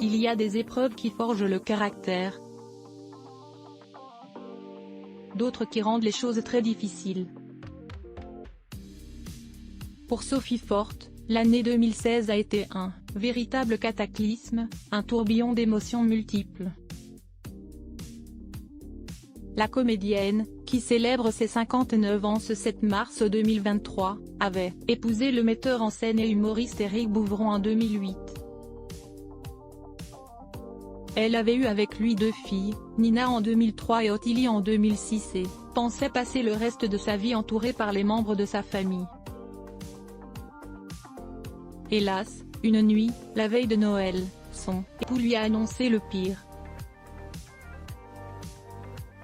qu'il y a des épreuves qui forgent le caractère, d'autres qui rendent les choses très difficiles. Pour Sophie Forte, l'année 2016 a été un véritable cataclysme, un tourbillon d'émotions multiples. La comédienne, qui célèbre ses 59 ans ce 7 mars 2023, avait épousé le metteur en scène et humoriste Éric Bouvron en 2008. Elle avait eu avec lui 2 filles, Nina en 2003 et Ottilie en 2006 et pensait passer le reste de sa vie entourée par les membres de sa famille. Hélas, une nuit, la veille de Noël, son époux lui a annoncé le pire.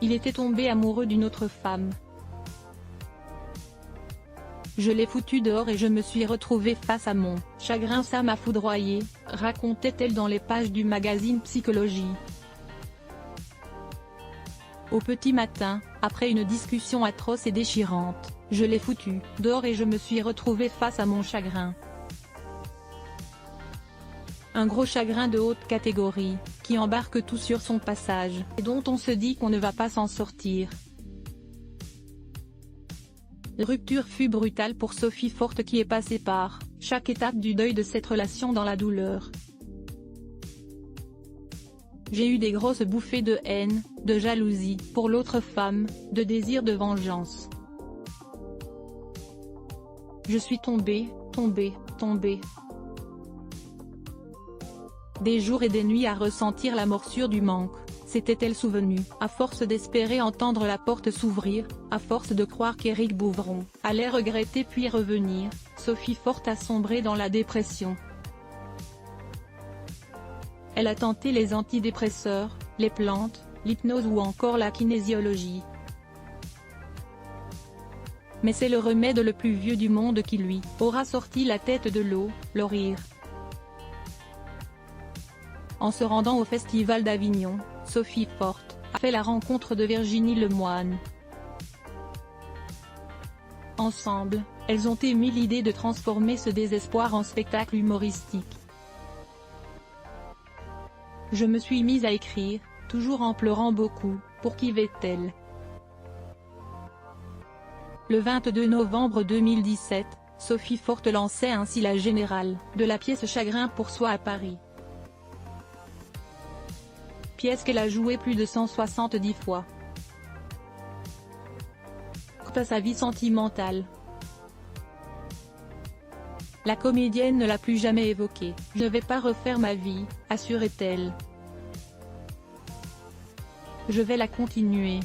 Il était tombé amoureux d'une autre femme. Je l'ai foutu dehors et je me suis retrouvée face à mon chagrin, ça m'a foudroyée, racontait-elle dans les pages du magazine Psychologie. Au petit matin, après une discussion atroce et déchirante, je l'ai foutu dehors et je me suis retrouvée face à mon chagrin. Un gros chagrin de haute catégorie, qui embarque tout sur son passage, et dont on se dit qu'on ne va pas s'en sortir. La rupture fut brutale pour Sophie Forte qui est passée par chaque étape du deuil de cette relation dans la douleur. J'ai eu des grosses bouffées de haine, de jalousie pour l'autre femme, de désir de vengeance. Je suis tombée. Des jours et des nuits à ressentir la morsure du manque, s'était-elle souvenue, à force d'espérer entendre la porte s'ouvrir, à force de croire qu'Éric Bouvron allait regretter puis revenir, Sophie Forte a sombré dans la dépression. Elle a tenté les antidépresseurs, les plantes, l'hypnose ou encore la kinésiologie. Mais c'est le remède le plus vieux du monde qui lui aura sorti la tête de l'eau, le rire. En se rendant au Festival d'Avignon, Sophie Forte a fait la rencontre de Virginie Lemoine. Ensemble, elles ont émis l'idée de transformer ce désespoir en spectacle humoristique. Je me suis mise à écrire, toujours en pleurant beaucoup, pour qui va-t-elle ? Le 22 novembre 2017, Sophie Forte lançait ainsi la générale de la pièce Chagrin pour soi à Paris. Pièce qu'elle a jouée plus de 170 fois. Quant à sa vie sentimentale, la comédienne ne l'a plus jamais évoquée. « Je ne vais pas refaire ma vie », assurait-elle. « Je vais la continuer.